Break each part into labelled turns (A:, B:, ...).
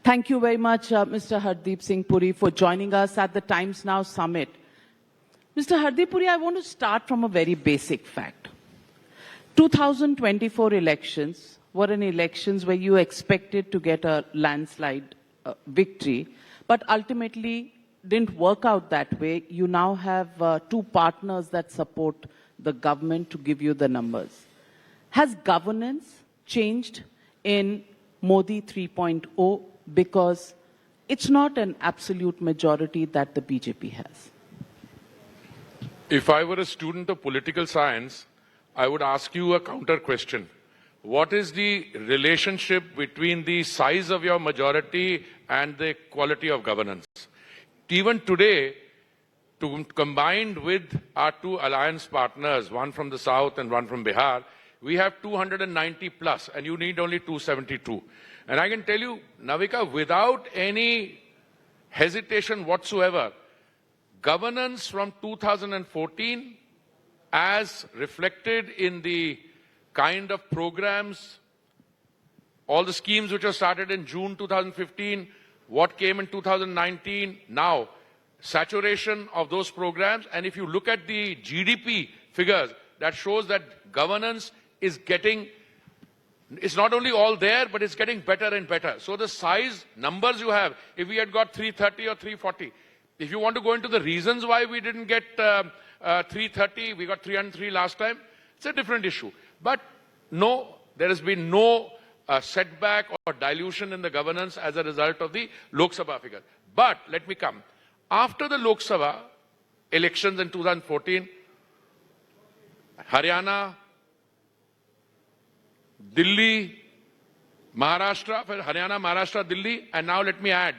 A: Thank you very much, Mr. Hardeep Singh Puri, for joining us at the Times Now Summit. Mr. Hardeep Puri, I want to start from a very basic fact. 2024 elections were elections where you expected to get a landslide victory, but ultimately didn't work out that way. You now have two partners that support the government to give you the numbers. Has governance changed in Modi 3.0 because it's not an absolute majority that the BJP has?
B: If I were a student of political science, I would ask you a counter question. What is the relationship between the size of your majority and the quality of governance? Even today, combined with our two alliance partners, one from the south and one from Bihar, we have 290 plus, and you need only 272. And I can tell you, Navika, without any hesitation whatsoever, governance from 2014, as reflected in the kind of programs, all the schemes which were started in June 2015, what came in 2019, now, saturation of those programs. And if you look at the GDP figures, that shows that governance is getting, it's not only all there, but it's getting better and better. So the size numbers you have, if we had got 330 or 340, if you want to go into the reasons why we didn't get 330, we got 303 last time, it's a different issue. But no, there has been no setback or dilution in the governance as a result of the Lok Sabha figure. But let me come. After the Lok Sabha elections in 2014, Haryana, Delhi, Maharashtra, Haryana, Maharashtra, Delhi, and now let me add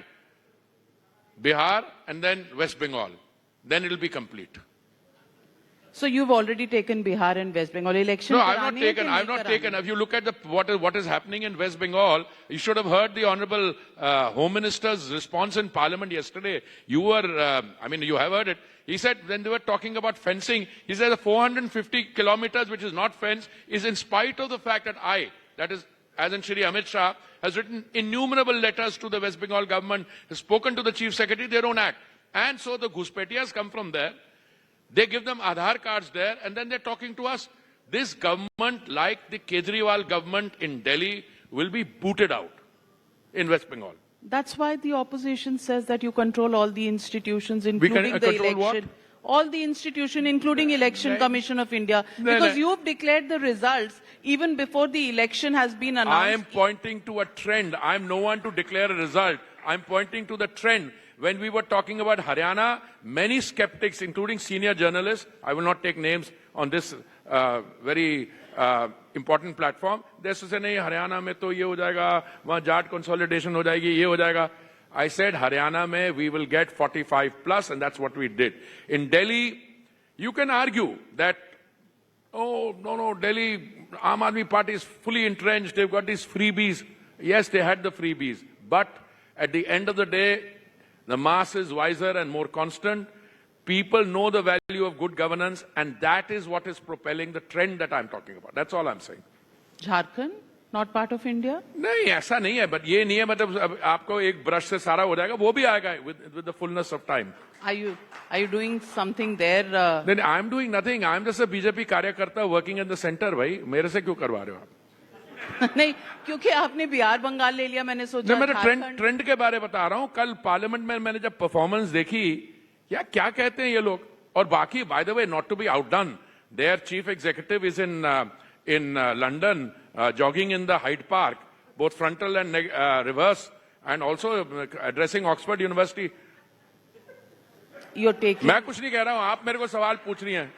B: Bihar and then West Bengal. Then it will be complete.
A: So you've already taken Bihar and West Bengal election?
B: No, I've not taken. If you look at what is happening in West Bengal, you should have heard the Honorable Home Minister's response in Parliament yesterday. You have heard it. He said, when they were talking about fencing, he said the 450 kilometers, which is not fenced, is in spite of the fact that that is, as in Shri Amit Shah, has written innumerable letters to the West Bengal government, has spoken to the Chief Secretary, they don't act. And so the Ghuspetias come from there. They give them Aadhaar cards there, and then they're talking to us. This government, like the Kejriwal government in Delhi, will be booted out in West Bengal.
A: That's why the opposition says that you control all the institutions, including the election.
B: What?
A: All the institutions, including Election Commission of India. Because you've declared the results even before the election has been announced.
B: I am pointing to a trend. I'm no one to declare a result. I'm pointing to the trend. When we were talking about Haryana, many skeptics, including senior journalists, I will not take names on this very important platform, they used to say, nahi, Haryana mein to ye ho jayega, wahan Jat consolidation ho jayegi, ye ho jayega. I said, Haryana mein we will get 45 plus, and that's what we did. In Delhi, you can argue that, oh, no, Delhi, Aam Aadmi Party is fully entrenched, they've got these freebies. Yes, they had the freebies, but at the end of the day, the mass is wiser and more constant. People know the value of good governance, and that is what is propelling the trend that I'm talking about. That's all I'm saying.
A: Jharkhand, not part of India?
B: नहीं, ऐसा नहीं है, but ये नहीं है मतलब आपको एक brush से सारा हो जाएगा, वो भी आएगा with the fullness of time.
A: Are you doing something there?
B: Then I'm doing nothing. I'm just a BJP कार्यकर्ता working in the center, भाई. मेरे से क्यों करवा रहे हो आप?
A: नहीं, क्योंकि आपने बिहार बंगाल ले लिया, मैंने सोचा
B: मैं ट्रेंड के बारे बता रहा हूँ. कल पार्लियामेंट में मैंने जब परफॉर्मेंस देखी, क्या कहते हैं ये लोग. और बाकी, by the way, not to be outdone, their chief executive is in London, jogging in the Hyde Park, both frontal and reverse, and also addressing Oxford University.
A: You're taking.
B: मैं कुछ नहीं कह रहा हूँ, आप मेरे को सवाल पूछ रही हैं.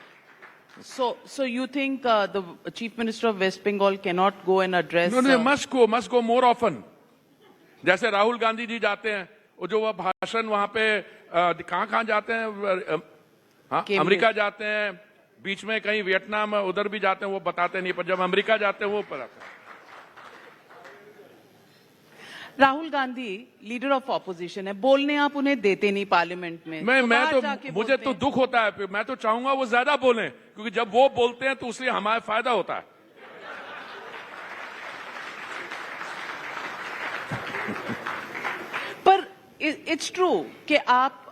A: So you think the Chief Minister of West Bengal cannot go and address?
B: No, must go more often. जैसे राहुल गांधी जी जाते हैं, वो जो भाषण वहाँ पे कहाँ जाते हैं, अमेरिका जाते हैं, बीच में कहीं वियतनाम उधर भी जाते हैं, वो बताते नहीं, पर जब अमेरिका जाते हैं वो बताते हैं.
A: Rahul Gandhi leader of opposition है, बोलने आप उन्हें देते नहीं पार्लियामेंट में.
B: मुझे तो दुख होता है. मैं तो चाहूंगा वो ज्यादा बोलें, क्योंकि जब वो बोलते हैं तो उससे हमारा फायदा होता है.
A: इट्स ट्रू कि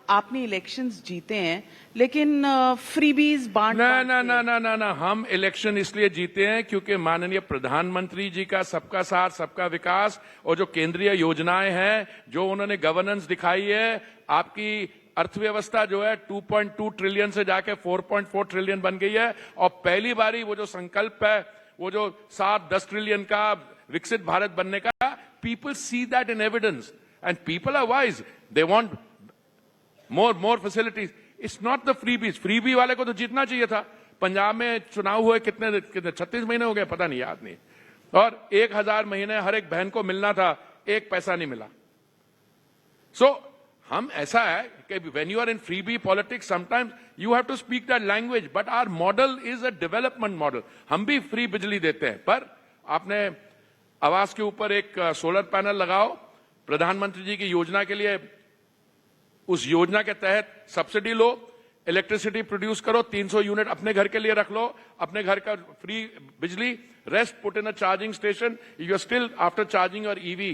A: आपने इलेक्शंस जीते हैं, लेकिन फ्रीबीज बांट
B: ना ना ना ना ना ना हम इलेक्शन इसलिए जीते हैं क्योंकि माननीय प्रधानमंत्री जी का सबका साथ सबका विकास और जो केंद्रीय योजनाएं हैं, जो उन्होंने गवर्नेंस दिखाई है, आपकी अर्थव्यवस्था जो है 2.2 ट्रिलियन से जाके 4.4 ट्रिलियन बन गई है। और पहली बारी वो जो संकल्प है, वो जो 7-10 ट्रिलियन का विकसित भारत बनने का, people see that in evidence and people are wise, they want more facilities. It's not the freebies. Freebie वाले को तो जीतना चाहिए था। पंजाब में चुनाव हुए कितने 36 महीने हो गए, पता नहीं, याद नहीं। और 1000 महीने हर एक बहन को मिलना था, 1 पैसा नहीं मिला। So हम ऐसा है कि when you are in freebie politics, sometimes you have to speak that language. But our model is a development model. हम भी फ्री बिजली देते हैं, पर आपने आवास के ऊपर एक सोलर पैनल लगाओ, प्रधानमंत्री जी की योजना के लिए उस योजना के तहत सब्सिडी लो, इलेक्ट्रिसिटी प्रोड्यूस करो, 300 यूनिट अपने घर के लिए रख लो, अपने घर का फ्री बिजली, rest put in a charging station, you are still after charging your EV,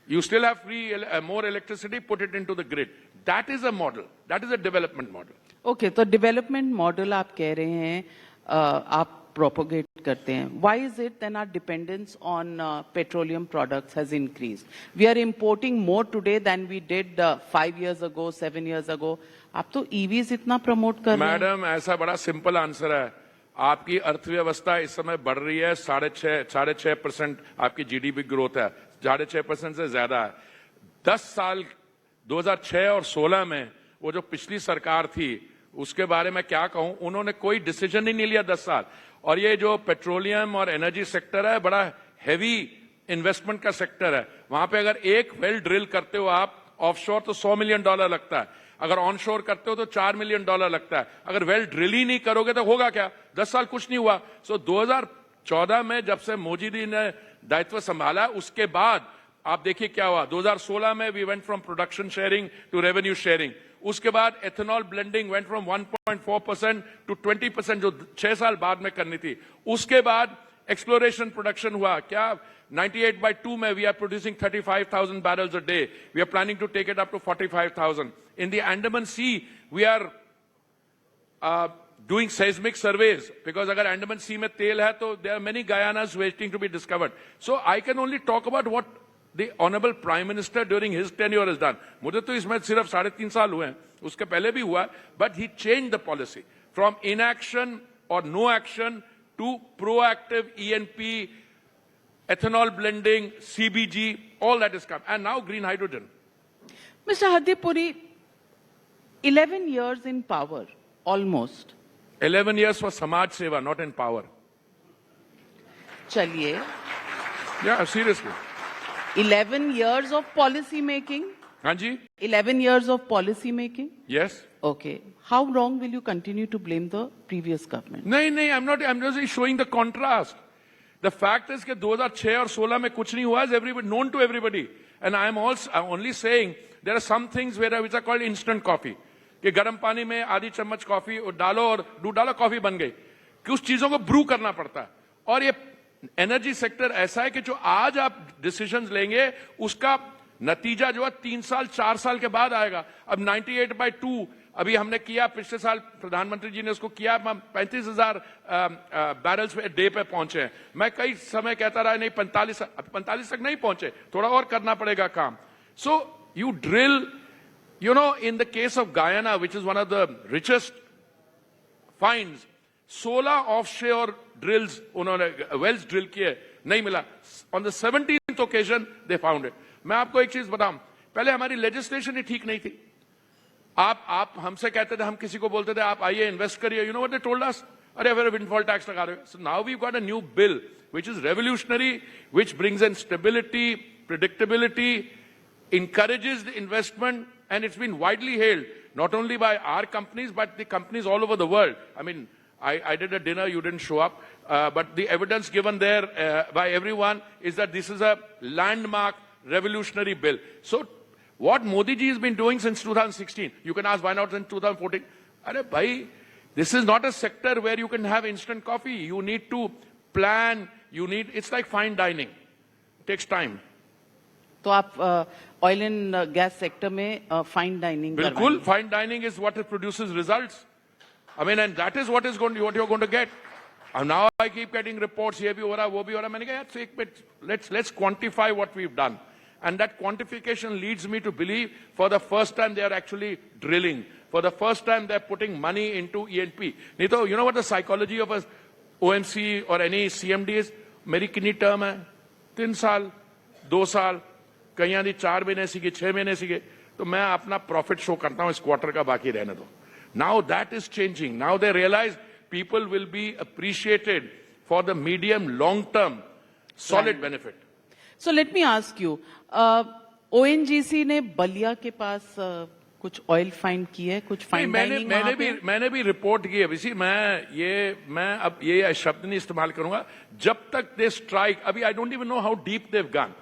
B: you still have free more electricity, put it into the grid. That is a model, that is a development model.
A: Okay, तो development model आप कह रहे हैं, आप propagate करते हैं. Why is it then our dependence on petroleum products has increased? We are importing more today than we did 5 years ago, 7 years ago. आप तो EVs इतना promote कर रहे हैं.
B: मैडम, ऐसा बड़ा सिंपल आंसर है। आपकी अर्थव्यवस्था इस समय बढ़ रही है, 6.5% आपकी जीडीपी ग्रोथ है, 6.5% से ज्यादा है। 10 साल 2006 और 16 में वो जो पिछली सरकार थी, उसके बारे में क्या कहूं, उन्होंने कोई डिसीजन ही नहीं लिया 10 साल। और ये जो पेट्रोलियम और एनर्जी सेक्टर है, बड़ा हैवी इन्वेस्टमेंट का सेक्टर है। वहां पे अगर एक वेल ड्रिल करते हो आप ऑफशोर, तो $100 मिलियन लगता है। अगर ऑनशोर करते हो तो $4 मिलियन लगता है। अगर वेल ड्रिल ही नहीं करोगे तो होगा क्या? 10 साल कुछ नहीं हुआ। सो 2014 में जब से मोदी जी ने दायित्व संभाला, उसके बाद आप देखिए क्या हुआ। 2016 में we went from production sharing to revenue sharing. उसके बाद ethanol blending went from 1.4% to 20%, जो 6 साल बाद में करनी थी। उसके बाद एक्सप्लोरेशन प्रोडक्शन हुआ। क्या 98/2 में we are producing 35,000 barrels a day. We are planning to take it up to 45,000. In the Andaman Sea, we are doing seismic surveys, because agar Andaman Sea mein tel hai, to there are many Guyanas waiting to be discovered. So I can only talk about what the Honorable Prime Minister during his tenure has done. मुझे तो इसमें सिर्फ 3.5 साल हुए हैं, उसके पहले भी हुआ, but he changed the policy from inaction or no action to proactive ENP, ethanol blending, CBG, all that is come, and now green hydrogen.
A: Mr. Hardeep Puri, 11 years in power, almost.
B: 11 years for Samaj Seva, not in power.
A: Chaliye.
B: Yeah, seriously.
A: 11 years of policy making.
B: Hanji?
A: 11 years of policy making.
B: Yes.
A: Okay. How long will you continue to blame the previous government?
B: No, I'm not. I'm just showing the contrast. The fact is that 2006 और 16 में कुछ नहीं हुआ, is everybody known to everybody. And I'm only saying there are some things which are called instant coffee. कि गर्म पानी में आधी चम्मच कॉफी डालो और दूध डालो, कॉफी बन गई। कुछ चीजों को ब्रू करना पड़ता है। और ये एनर्जी सेक्टर ऐसा है कि जो आज आप डिसीजंस लेंगे, उसका नतीजा जो है 3 साल 4 साल के बाद आएगा। अब 98/2 अभी हमने किया, पिछले साल प्रधानमंत्री जी ने उसको किया, 35,000 बैरल्स पे डे पे पहुंचे हैं। मैं कई समय कहता रहा नहीं 45 तक नहीं पहुंचे, थोड़ा और करना पड़ेगा काम। So you drill, you know, in the case of Guyana, which is one of the richest finds, 16 offshore drills, wells drill किए, नहीं मिला। On the 17th occasion, they found it. मैं आपको एक चीज बताऊं, पहले हमारी लेजिस्लेशन ही ठीक नहीं थी। आप हमसे कहते थे, हम किसी को बोलते थे आप आइए इन्वेस्ट करिए, you know what they told us? अरे अगर विंडफॉल टैक्स लगा रहे हो। So now we've got a new bill which is revolutionary, which brings in stability, predictability, encourages the investment, and it's been widely hailed, not only by our companies, but the companies all over the world. I mean, I did a dinner, you didn't show up, but the evidence given there by everyone is that this is a landmark revolutionary bill. So what Modi ji has been doing since 2016, you can ask why not in 2014? Arey bhai, this is not a sector where you can have instant coffee. You need to plan, it's like fine dining. It takes time.
A: तो आप oil and gas sector में fine dining
B: बिल्कुल, fine dining is what produces results. I mean, and that is what you're going to get. And now I keep getting reports, ये भी हो रहा, वो भी हो रहा. मैंने कहा यार, एक minute, let's quantify what we've done. And that quantification leads me to believe for the first time they are actually drilling. For the first time they're putting money into E&P. नहीं तो, you know what the psychology of a OMC or any CMD is? मेरी कितनी term है? 3 साल, 2 साल, कहीं आदि 4 महीने सीखे, 6 महीने सीखे. तो मैं अपना प्रॉफिट शो करता हूं इस क्वार्टर का, बाकी रहने दो. Now that is changing. Now they realize people will be appreciated for the medium, long-term, solid benefit.
A: So let me ask you, ONGC ने बलिया के पास कुछ ऑयल फाइंड की है, कुछ फाइन डाइनिंग वहां पे?
B: मैंने भी रिपोर्ट की है. इसी मैं अब ये शब्द नहीं इस्तेमाल करूंगा जब तक दे स्ट्राइक. अभी I don't even know how deep they've gone.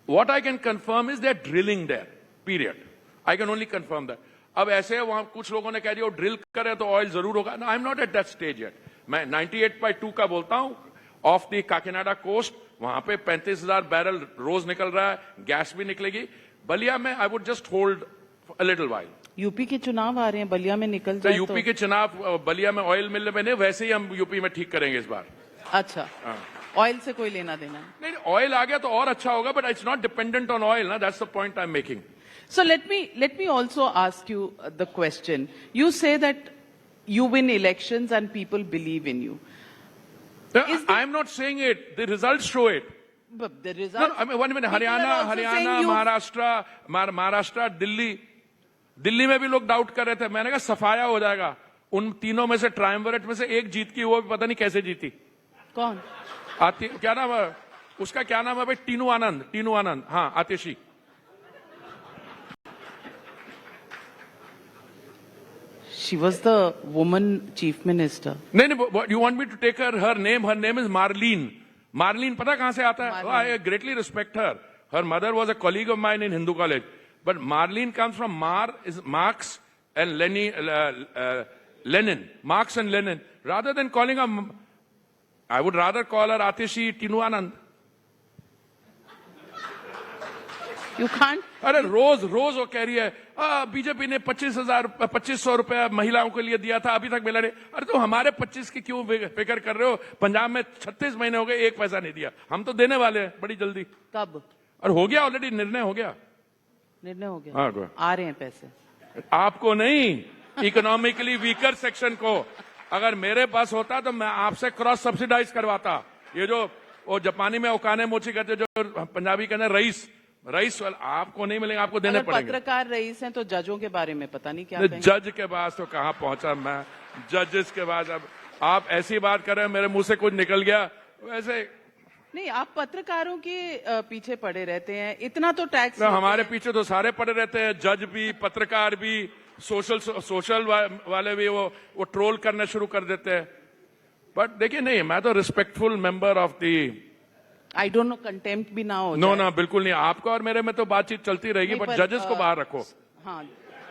B: What I can confirm is they are drilling there, period. I can only confirm that. अब ऐसे वहां कुछ लोगों ने कह दिया ड्रिल करे तो ऑयल जरूर होगा. I am not at that stage yet. मैं 98.2 का बोलता हूं ऑफ द काकीनाडा कोस्ट. वहां पे 35,000 बैरल रोज निकल रहा है, गैस भी निकलेगी. बलिया में I would just hold a little while.
A: UP के चुनाव आ रहे हैं, बलिया में निकल जाए
B: यूपी
A: तो...
B: के चुनाव बलिया में ऑयल मिलने में नहीं, वैसे ही हम यूपी में ठीक करेंगे इस बार.
A: अच्छा, ऑयल से कोई लेना देना
B: नहीं. ऑयल आ गया तो और अच्छा होगा, but it's not dependent on oil ना. That's the point I am making.
A: So let me also ask you the question. You say that you win elections and people believe in you.
B: I'm not saying it. The results show it.
A: But the results...
B: No, I mean, one minute. Haryana, Maharashtra, Delhi में भी लोग doubt कर रहे थे. मैंने कहा सफाया हो जाएगा. उन तीनों में से ट्रायम्विरेट में से एक जीत की, वो भी पता नहीं कैसे जीती.
A: कौन?
B: क्या नाम है उसका? क्या नाम है भाई? टीनू आनंद. हाँ, आतिशी.
A: She was the woman chief minister.
B: नहीं, you want me to take her name? Her name is Marlene. Marlene, पता कहां से आता है? I greatly respect her. Her mother was a colleague of mine in Hindu college. But Marlene comes from Marx and Lenin. Marx and Lenin. Rather than calling her, I would rather call her Atishi Tinu Anand.
A: You can't.
B: अरे रोज वो कह रही है BJP ने 2500 रुपया महिलाओं के लिए दिया था, अभी तक मिला नहीं. अरे तो हमारे 25 की क्यों फिक्र कर रहे हो? पंजाब में 36 महीने हो गए, 1 पैसा नहीं दिया. हम तो देने वाले हैं बड़ी जल्दी.
A: कब?
B: और हो गया ऑलरेडी, निर्णय हो गया.
A: हाँ, आ रहे हैं पैसे.
B: आपको नहीं, इकोनॉमिकली वीकर सेक्शन को. अगर मेरे पास होता तो मैं आपसे क्रॉस सब्सिडाइज करवाता. ये जो वो जापानी में ओकाने मोची कहते, जो पंजाबी कहते रईस वाला, आपको नहीं मिलेगा, आपको देने पड़ेंगे.
A: पत्रकार रईस हैं तो जजों के बारे में पता नहीं क्या कहेंगे.
B: जज के पास तो कहां पहुंचा मैं. जजेस के बाद अब आप ऐसी बात कर रहे हैं, मेरे मुंह से कुछ निकल गया. वैसे
A: नहीं, आप पत्रकारों के पीछे पड़े रहते हैं. इतना तो टैक्स
B: हमारे पीछे तो सारे पड़े रहते हैं. जज भी, पत्रकार भी, सोशल वाले भी वो ट्रोल करना शुरू कर देते हैं. बट देखिए, नहीं, मैं तो respectful member of the.
A: I don't know, contempt भी ना हो.
B: नो, बिल्कुल नहीं. आपका और मेरे में तो बातचीत चलती रहेगी, बट जजेस को बाहर रखो.
A: हाँ.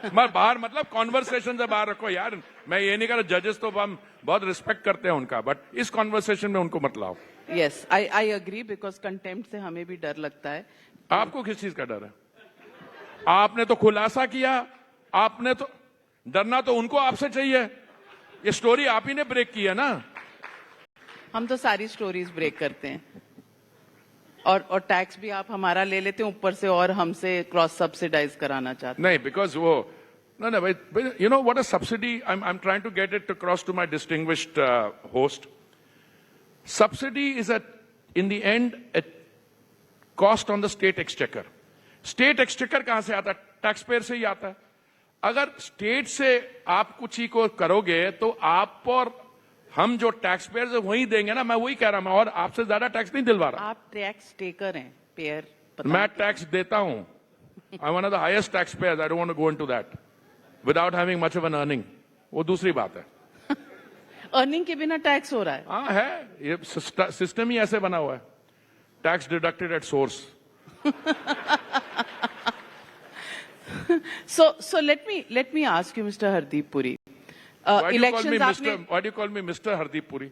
B: बाहर मतलब कॉन्वर्सेशन से बाहर रखो यार. मैं ये नहीं कर रहा, जजेस तो हम बहुत रिस्पेक्ट करते हैं उनका, बट इस कॉन्वर्सेशन में उनको मत लाओ.
A: Yes, I agree, because contempt से हमें भी डर लगता है.
B: आपको किस चीज का डर है? आपने तो खुलासा किया. आपने तो डरना तो उनको आपसे चाहिए. ये स्टोरी आप ही ने ब्रेक की है ना.
A: हम तो सारी स्टोरीज ब्रेक करते हैं. और टैक्स भी आप हमारा ले लेते हैं ऊपर से, और हमसे क्रॉस सब्सिडाइज कराना चाहते हैं.
B: नहीं, बिकॉज वो no, you know what a subsidy, I'm trying to get it across to my distinguished host. Subsidy is in the end a cost on the state exchequer. State exchequer कहां से आता है? Tax payer से ही आता है. अगर state से आप कुछ ही को करोगे तो आप और हम जो टैक्स पेयर से वही देंगे ना. मैं वही कह रहा हूं, और आपसे ज्यादा टैक्स नहीं दिलवा रहा.
A: आप टैक्स टेकर हैं, पेयर.
B: मैं टैक्स देता हूं. I am one of the highest tax payers. I don't want to go into that without having much of an earning. वो दूसरी बात है.
A: अर्निंग के बिना टैक्स हो रहा है.
B: हाँ है, ये सिस्टम ही ऐसे बना हुआ है. Tax deducted at source.
A: So let me ask you, Mr. Hardeep Puri.
B: Why do you call me Mr. Hardeep Puri?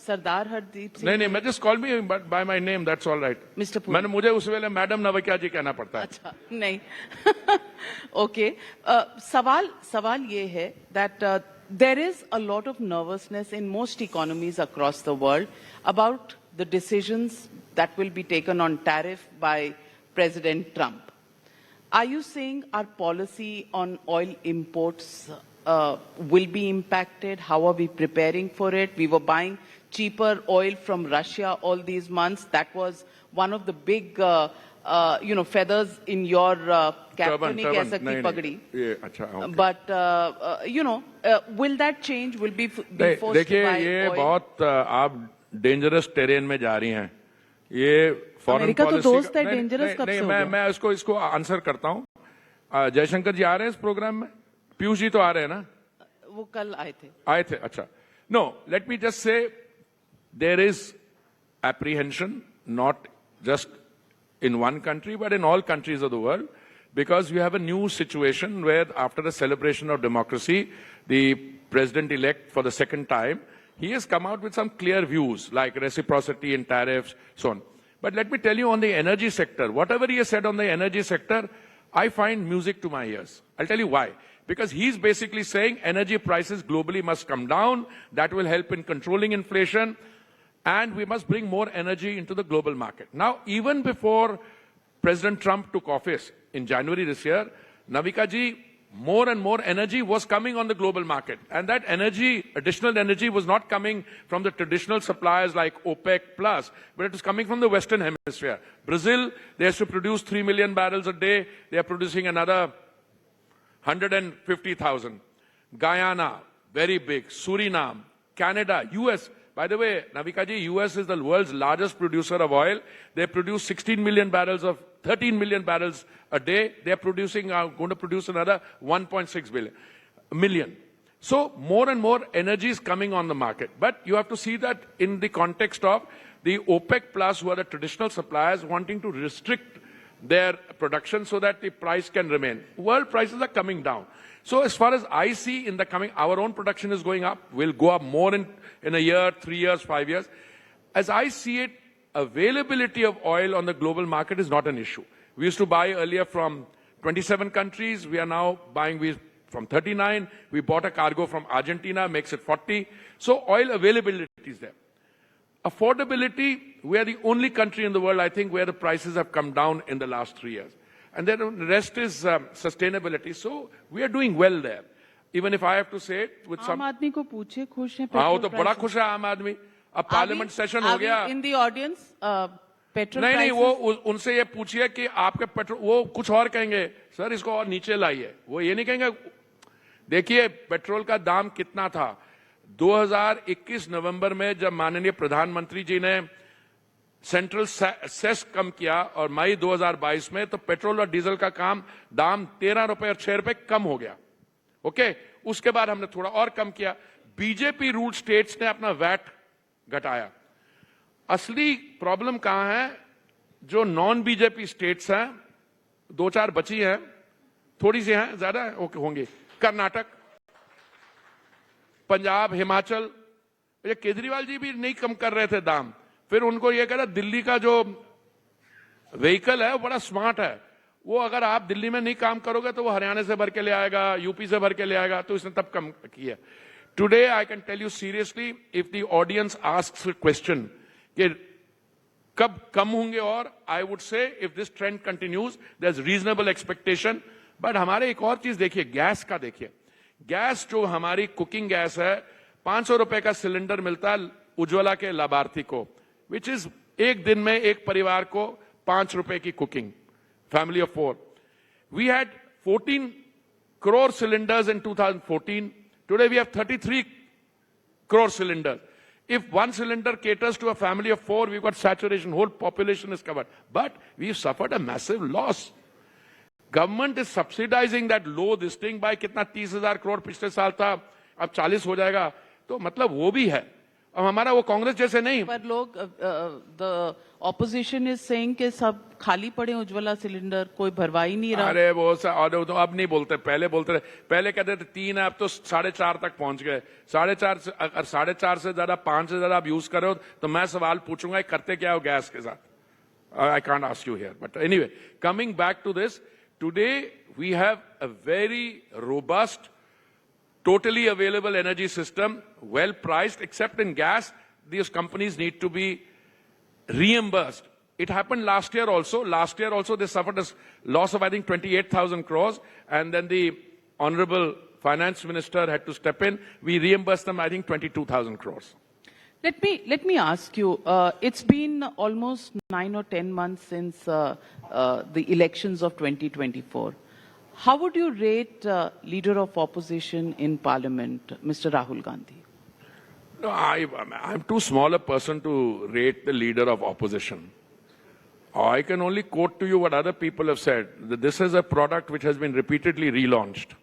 A: Sardar Hardeep Singh.
B: नहीं नहीं, मैं just call me by my name, that's all right.
A: Mr. Puri.
B: मैंने मुझे उस वेले madam नवकिया जी कहना पड़ता है.
A: अच्छा, नहीं. Okay. सवाल ये है that there is a lot of nervousness in most economies across the world about the decisions that will be taken on tariff by President Trump. Are you saying our policy on oil imports will be impacted? How are we preparing for it? We were buying cheaper oil from Russia all these months. That was one of the big, feathers in your cap.
B: Turban,
A: नहीं कह
B: turban,
A: सकती
B: नहीं,
A: पगड़ी.
B: नहीं, ये अच्छा, okay.
A: But will that change? Will be forced to
B: देखिए,
A: buy
B: ये
A: oil?
B: बहुत आप डेंजरस टेरेन में जा रही हैं. ये फॉरेन
A: अमेरिका तो
B: पॉलिसी
A: दोस्त है, dangerous कब से हो गया?
B: मैं इसको आंसर करता हूं. जयशंकर जी आ रहे हैं इस प्रोग्राम में? पीयूष जी तो आ रहे हैं ना?
A: वो कल आए थे.
B: अच्छा. No, let me just say there is apprehension, not just in one country, but in all countries of the world, because we have a new situation where after the celebration of democracy, the president-elect for the second time, he has come out with some clear views like reciprocity in tariffs, so on. But let me tell you on the energy sector, whatever he has said on the energy sector, I find music to my ears. I'll tell you why. Because he's basically saying energy prices globally must come down. That will help in controlling inflation. And we must bring more energy into the global market. Now, even before President Trump took office in January this year, Navika ji, more and more energy was coming on the global market. And that energy, additional energy, was not coming from the traditional suppliers like OPEC+, but it was coming from the Western Hemisphere. Brazil, they have to produce 3 million barrels a day. They are producing another 150,000. Guyana, very big. Suriname, Canada, US. By the way, Navika ji, US is the world's largest producer of oil. They produce 13 million barrels a day. They are going to produce another 1.6 million. So more and more energy is coming on the market. But you have to see that in the context of the OPEC Plus, who are the traditional suppliers, wanting to restrict their production so that the price can remain. World prices are coming down. So as far as I see in the coming, our own production is going up. Will go up more in a year, 3 years, 5 years. As I see it, availability of oil on the global market is not an issue. We used to buy earlier from 27 countries. We are now buying from 39. We bought a cargo from Argentina, makes it 40. So oil availability is there. Affordability, we are the only country in the world, I think, where the prices have come down in the last 3 years. And then the rest is sustainability. So we are doing well there. Even if I have to say it with some...
A: आम आदमी को पूछे, खुश हैं
B: हाँ, वो
A: petrol
B: तो बड़ा
A: prices?
B: खुश है आम आदमी. अब पार्लियामेंट सेशन हो गया.
A: In the audience, petrol
B: नहीं,
A: prices?
B: वो उनसे ये पूछिए कि आपके पेट्रोल, वो कुछ और कहेंगे, सर इसको और नीचे लाइए. वो ये नहीं कहेंगे. देखिए पेट्रोल का दाम कितना था 2021 नवंबर में, जब माननीय प्रधानमंत्री जी ने सेंट्रल सेस कम किया, और मई 2022 में तो पेट्रोल और डीजल का दाम 13 रुपए और 6 रुपए कम हो गया. ओके, उसके बाद हमने थोड़ा और कम किया. बीजेपी रूल स्टेट्स ने अपना वैट घटाया. असली प्रॉब्लम कहां है? जो नॉन बीजेपी स्टेट्स हैं, 2-4 बची हैं, थोड़ी सी हैं, ज्यादा होंगे. कर्नाटक, पंजाब, हिमाचल. ये केजरीवाल जी भी नहीं कम कर रहे थे दाम. फिर उनको ये कहा दिल्ली का जो व्हीकल है वो बड़ा स्मार्ट है, वो अगर आप दिल्ली में नहीं काम करोगे तो वो हरियाणा से भर के ले आएगा, यूपी से भर के ले आएगा. तो इसने तब कम किया. Today I can tell you seriously, if the audience asks a question कि कब कम होंगे, और I would say if this trend continues there is reasonable expectation. But हमारे एक और चीज देखिए, गैस का देखिए. गैस जो हमारी कुकिंग गैस है, 500 रुपए का सिलेंडर मिलता है उज्ज्वला के लाभार्थी को, विच इज एक दिन में एक परिवार को 5 रुपए की cooking, family of 4. We had 14 crore cylinders in 2014. Today we have 33 crore cylinders. If one cylinder caters to a family of 4, we've got saturation, whole population is covered. But we've suffered a massive loss. Government is subsidizing that low this thing by कितना 30,000 crore पिछले साल था, अब 40 हो जाएगा. तो मतलब वो भी है. अब हमारा वो कांग्रेस जैसे नहीं।
A: पर लोग द ऑपोजिशन इज सेइंग कि सब खाली पड़े उज्ज्वला सिलेंडर, कोई भरवा ही नहीं रहा।
B: अरे वो तो अब नहीं बोलते, पहले बोलते रहे। पहले कहते थे 3 है, अब तो 4.5 तक पहुंच गए। 4.5 से अगर 4.5 से ज्यादा 5 से ज्यादा आप यूज करो तो मैं सवाल पूछूंगा करते क्या हो गैस के साथ। I can't ask you here, but anyway, coming back to this, today we have a very robust, totally available energy system, well priced, except in gas, these companies need to be reimbursed. It happened last year also. Last year also they suffered a loss of, I think, 28,000 crores, and then the Honorable Finance Minister had to step in. We reimbursed them, I think, 22,000 crores.
A: Let me ask you, it's been almost 9 or 10 months since the elections of 2024. How would you rate Leader of Opposition in Parliament, Mr. Rahul Gandhi?
B: No, I'm too small a person to rate the Leader of Opposition. I can only quote to you what other people have said, that this is a product which has been repeatedly relaunched.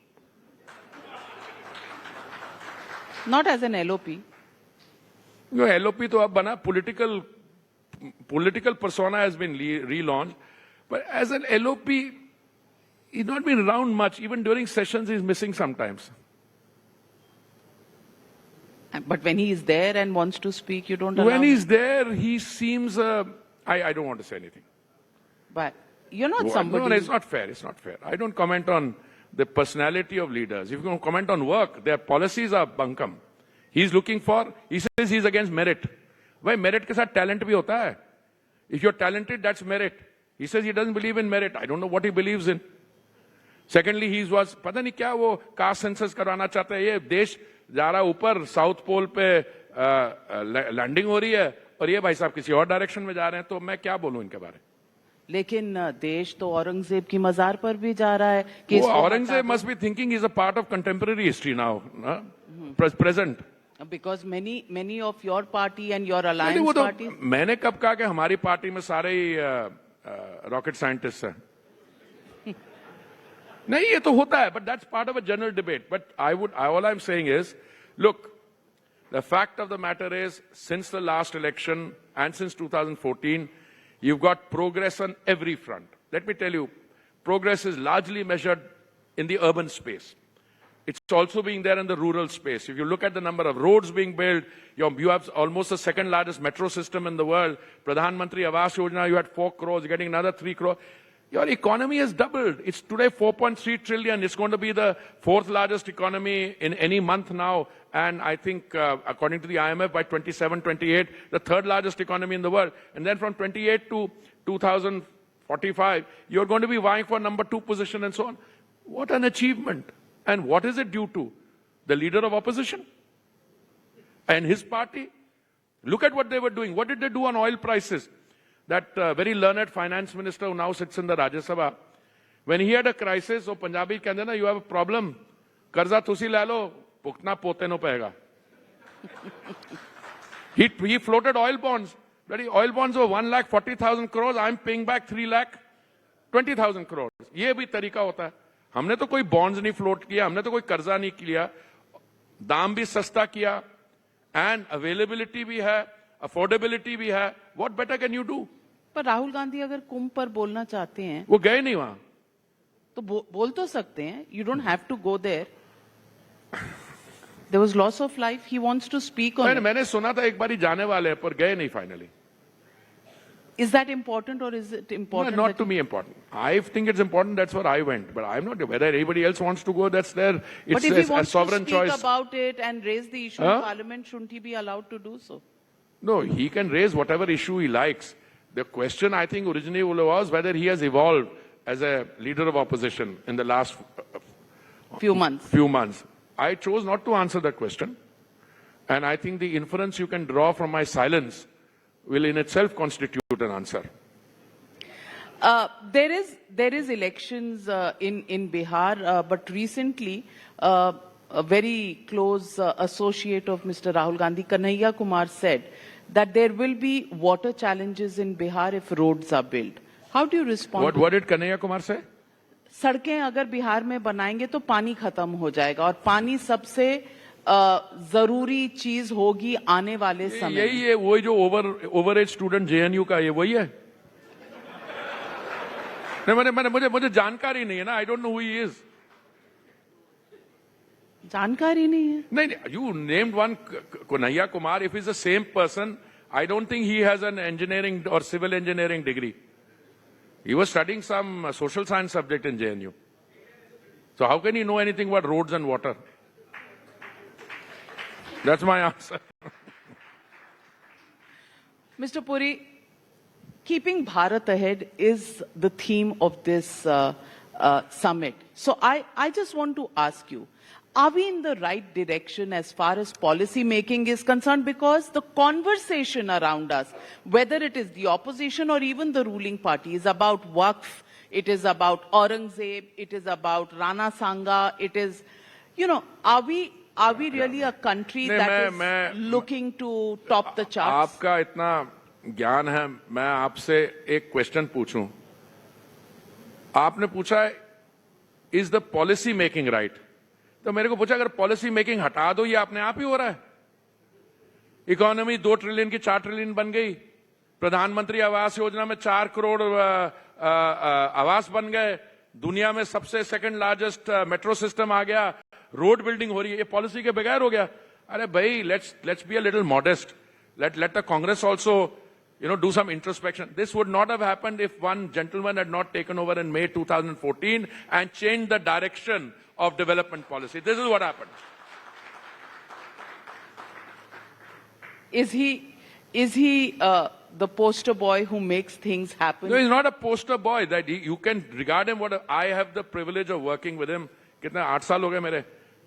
A: Not as an LOP.
B: No, LOP to ab bana, political persona has been relaunched, but as an LOP, he's not been around much. Even during sessions, he's missing sometimes.
A: But when he is there and wants to speak, you don't allow
B: When he's
A: him.
B: there, he seems, I don't want to say anything.
A: But you're not somebody...
B: No, it's not fair. It's not fair. I don't comment on the personality of leaders. If you comment on work, their policies are bunkum. He's looking for, he says he's against merit. Why merit ke saath talent bhi hota hai? If you're talented, that's merit. He says he doesn't believe in merit. I don't know what he believes in. Secondly, he was, pata nahi kya wo caste census karwana chahta hai. Ye desh ja raha upar, South Pole pe landing ho rahi hai. और ये भाई साहब किसी और direction में जा रहे हैं, तो मैं क्या बोलूं इनके बारे में।
A: लेकिन देश तो औरंगजेब की मजार पर भी जा रहा है कि
B: Aurangzeb must be thinking he's a part of contemporary history now, present.
A: Because many of your party and your alliance parties.
B: मैंने कब कहा कि हमारी पार्टी में सारे ही रॉकेट साइंटिस्ट हैं? नहीं, ये तो होता है, but that's part of a general debate. But all I'm saying is, look, the fact of the matter is, since the last election and since 2014, you've got progress on every front. Let me tell you, progress is largely measured in the urban space. It's also being there in the rural space. If you look at the number of roads being built, you have almost the second largest metro system in the world. Pradhan Mantri Awas Yojana, you had 4 crores, you're getting another 3 crores. Your economy has doubled. It's today 4.3 trillion. It's going to be the 4th largest economy in any month now. And I think, according to the IMF, by 27, 28, the 3rd largest economy in the world. And then from 28 to 2045, you're going to be vying for number 2 position and so on. What an achievement. And what is it due to? The Leader of Opposition and his party. Look at what they were doing. What did they do on oil prices? That very learned finance minister who now sits in the Rajya Sabha, when he had a crisis, so Punjabi कहते ना, you have a problem, कर्जा तुसी ले लो, भुगतना पोते no पएगा. He floated oil bonds. Bloody oil bonds were 1,40,000 crores. I'm paying back 3,20,000 crores. ये भी तरीका होता है. हमने तो कोई बॉन्ड्स नहीं फ्लोट किया, हमने तो कोई कर्जा नहीं किया, दाम भी सस्ता किया, एंड अवेलेबिलिटी भी है, अफोर्डेबिलिटी भी है. What better can you do?
A: पर राहुल गांधी अगर कुंभ पर बोलना चाहते हैं,
B: वो गए नहीं वहां,
A: तो बोल तो सकते हैं. You don't have to go there. There was loss of life. He wants to speak on.
B: मैंने सुना था एक बार ही जाने वाले हैं, पर गए नहीं finally.
A: Is that important or is it important?
B: No, not to me important. I think it's important. That's where I went. But I'm not. Whether anybody else wants to go, that's their. It's
A: but if he wants
B: a sovereign
A: to speak
B: choice.
A: about it and raise the issue in Parliament, shouldn't he be allowed to do so?
B: No, he can raise whatever issue he likes. The question, I think, originally was whether he has evolved as a leader of opposition in the last
A: few months.
B: I chose not to answer that question. And I think the inference you can draw from my silence will in itself constitute an answer.
A: There is elections in Bihar, but recently a very close associate of Mr. Rahul Gandhi, Kanhaiya Kumar, said that there will be water challenges in Bihar if roads are built. How do you respond?
B: What did Kanhaiya Kumar say?
A: सड़कें अगर बिहार में बनाएंगे तो पानी खत्म हो जाएगा, और पानी सबसे जरूरी चीज होगी आने वाले समय में।
B: यही है, वही जो ओवर एज स्टूडेंट जेएनयू का, ये वही है। नहीं, मुझे जानकारी नहीं है ना, I don't know who he is.
A: जानकारी नहीं है।
B: नहीं, you named one Kanhaiya Kumar. If he's the same person, I don't think he has an engineering or civil engineering degree. He was studying some social science subject in JNU. So how can he know anything about roads and water? That's my answer.
A: Mr. Puri, keeping Bharat ahead is the theme of this summit. So I just want to ask you, are we in the right direction as far as policy making is concerned? Because the conversation around us, whether it is the opposition or even the ruling party, is about Waqf, it is about Aurangzeb, it is about Rana Sanga, it is, are we really a country that is looking to top the charts?
B: आपका इतना ज्ञान है, मैं आपसे एक question पूछूं। आपने पूछा is the policy making right, तो मेरे को पूछा अगर पॉलिसी मेकिंग हटा दो, ये अपने आप ही हो रहा है। इकोनॉमी 2 ट्रिलियन की 4 ट्रिलियन बन गई, प्रधानमंत्री आवास योजना में 4 करोड़ आवास बन गए, दुनिया में सबसे सेकंड लार्जेस्ट मेट्रो सिस्टम आ गया, रोड बिल्डिंग हो रही है, ये पॉलिसी के बगैर हो गया। अरे भाई, let's be a little modest, let the Congress also do some introspection. This would not have happened if one gentleman had not taken over in May 2014 and changed the direction of development policy. This is what happened.
A: Is he the poster boy who makes things happen?
B: No, he's not a poster boy. That you can regard him. I have the privilege of working with him. कितने 8 साल हो गए मेरे.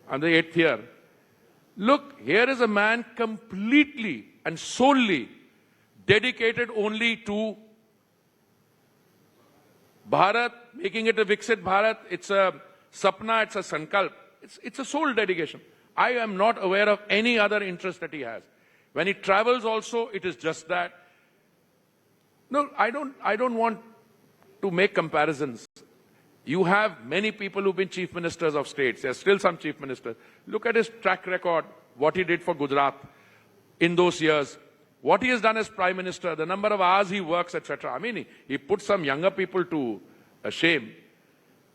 B: I'm the 8th year. Look, here is a man completely and solely dedicated only to Bharat, making it a Viksit Bharat. It's a sapna, it's a sankalp. It's a sole dedication. I am not aware of any other interest that he has. When he travels also, it is just that. No, I don't want to make comparisons. You have many people who've been chief ministers of states. There are still some chief ministers. Look at his track record, what he did for Gujarat in those years, what he has done as prime minister, the number of hours he works, etc. I mean, he put some younger people to shame.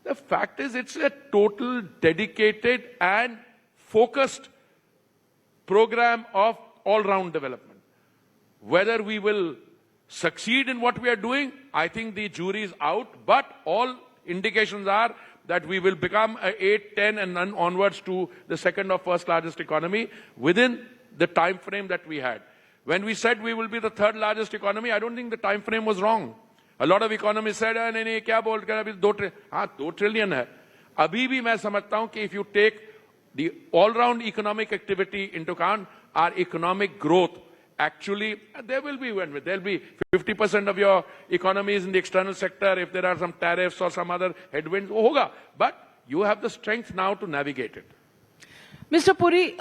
B: The fact is, it's a total dedicated and focused program of all-round development. Whether we will succeed in what we are doing, I think the jury is out, but all indications are that we will become a 8, 10 and onwards to the second or first largest economy within the time frame that we had. When we said we will be the third largest economy, I don't think the time frame was wrong. A lot of economists said, नहीं, क्या बोल रहे हैं, अभी 2 trillion है. अभी भी मैं समझता हूं कि if you take the all-round economic activity into account, our economic growth, actually, there will be 50% of your economy is in the external sector. If there are some tariffs or some other headwinds, hoga. But you have the strength now to navigate it.
A: Mr. Puri,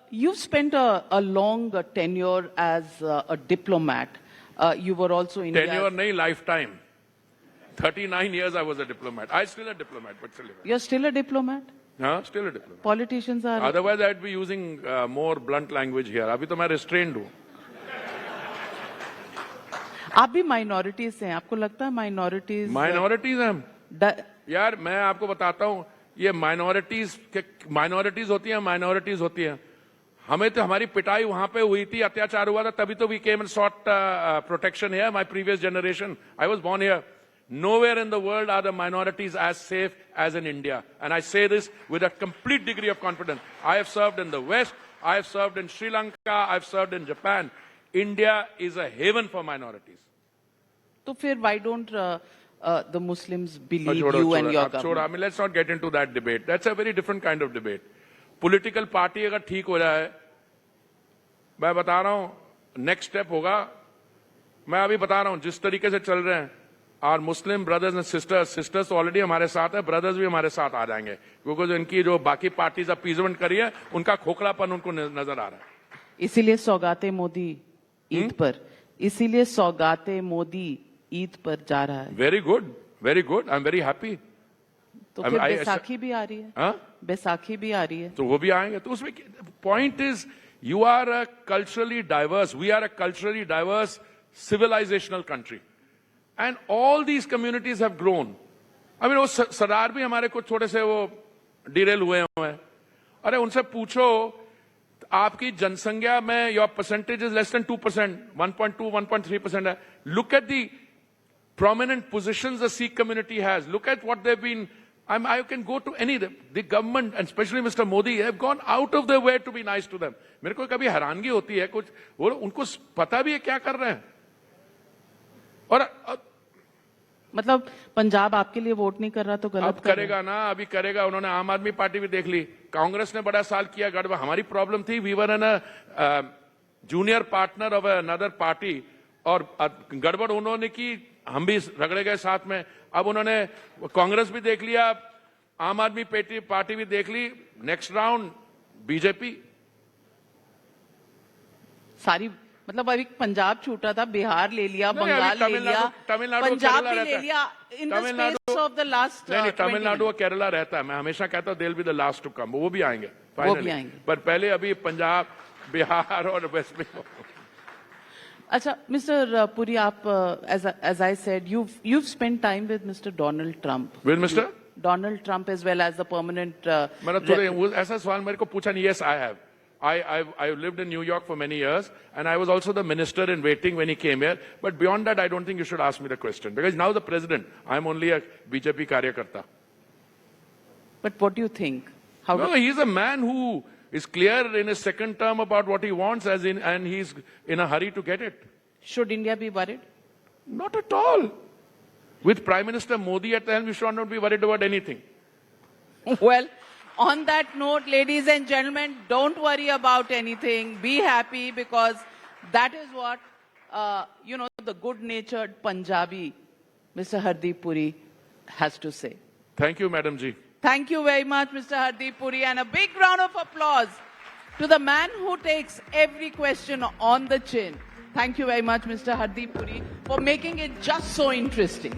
A: you've spent a long tenure as a diplomat. You were also in
B: Tenure, nahi, lifetime. 39 years I was a diplomat. I'm still a diplomat, but still.
A: You're still a diplomat?
B: Huh? Still a diplomat.
A: Politicians are...
B: Otherwise, I'd be using more blunt language here. अभी तो मैं restrained हूँ.
A: आप भी minorities हैं. आपको लगता है minorities...
B: Minorities हैं. यार, मैं आपको बताता हूँ, ये minorities होती हैं. हमें तो हमारी पिटाई वहां पे हुई थी, अत्याचार हुआ था, तभी तो we came and sought protection here. My previous generation, I was born here. Nowhere in the world are the minorities as safe as in India. And I say this with a complete degree of confidence. I have served in the West, I have served in Sri Lanka, I have served in Japan. India is a haven for minorities.
A: So why don't the Muslims believe you and your government?
B: I mean, let's not get into that debate. That's a very different kind of debate. Political party अगर ठीक हो जाए, मैं बता रहा हूं, next step होगा, मैं अभी बता रहा हूं, जिस तरीके से चल रहे हैं, our Muslim brothers and sisters already हमारे साथ है, brothers भी हमारे साथ आ जाएंगे, क्योंकि जो इनकी जो बाकी पार्टीज अपीजमेंट करी है, उनका खोखलापन उनको नजर आ रहा है.
A: इसीलिए सौगाते मोदी ईद पर, इसीलिए सौगाते मोदी ईद पर जा रहा है.
B: Very good, I'm very happy.
A: तो
B: I
A: फिर
B: mean,
A: बैसाखी भी आ रही है,
B: हाँ?
A: बैसाखी भी आ रही है.
B: तो वो भी आएंगे. तो उसमें point is you are a culturally diverse, we are a culturally diverse civilisational country and all these communities have grown. I mean वो सरदार भी हमारे कुछ थोड़े से वो डिरेल हुए हैं. अरे उनसे पूछो आपकी जनसंख्या में your percentage is less than 2%, 1.2, 1.3% है. Look at the prominent positions the Sikh community has. Look at what they've been. I can go to any, the government and especially Mr. Modi have gone out of their way to be nice to them. मेरे को कभी हैरानगी होती है कुछ, वो उनको पता भी है क्या कर रहे हैं. और
A: मतलब पंजाब आपके लिए वोट नहीं कर रहा तो गलत
B: अब करेगा ना, अभी करेगा. उन्होंने आम आदमी पार्टी भी देख ली, कांग्रेस ने बड़ा साल किया गड़बड़. हमारी प्रॉब्लम थी, we were an a junior partner of another party और गड़बड़ उन्होंने की, हम भी रगड़े गए साथ में. अब उन्होंने कांग्रेस भी देख लिया, आम आदमी पार्टी भी देख ली. Next round BJP.
A: सारी मतलब अभी पंजाब छूटा था, बिहार ले लिया,
B: नहीं,
A: बंगाल ले लिया,
B: तमिलनाडु
A: पंजाब
B: केरला
A: भी ले
B: रहता है.
A: लिया. In the space of the last
B: नहीं, तमिलनाडु और केरला रहता है. मैं हमेशा कहता हूं, they will be the last to come. वो भी आएंगे
A: वो भी
B: फाइनली,
A: आएंगे.
B: पर पहले अभी पंजाब, बिहार और वेस्ट बंगाल.
A: अच्छा, Mr. Puri, आप as I said, you've spent time with Mr. Donald Trump.
B: With Mr.
A: Donald Trump as well as the permanent.
B: मैंने थोड़े ऐसा सवाल मेरे को पूछा नहीं. Yes, I have. I lived in New York for many years, and I was also the minister in waiting when he came here. But beyond that, I don't think you should ask me the question because now the president. I'm only a BJP karyakarta.
A: But what do you think? How?
B: No, he's a man who is clear in his second term about what he wants, and he's in a hurry to get it.
A: Should India be worried?
B: Not at all. With Prime Minister Modi at the helm, we should not be worried about anything.
A: Well, on that note, ladies and gentlemen, don't worry about anything. Be happy because that is what, the good-natured Punjabi, Mr. Hardeep Puri, has to say.
B: Thank you, Madam Ji.
A: Thank you very much, Mr. Hardeep Puri, and a big round of applause to the man who takes every question on the chin. Thank you very much, Mr. Hardeep Puri, for making it just so interesting.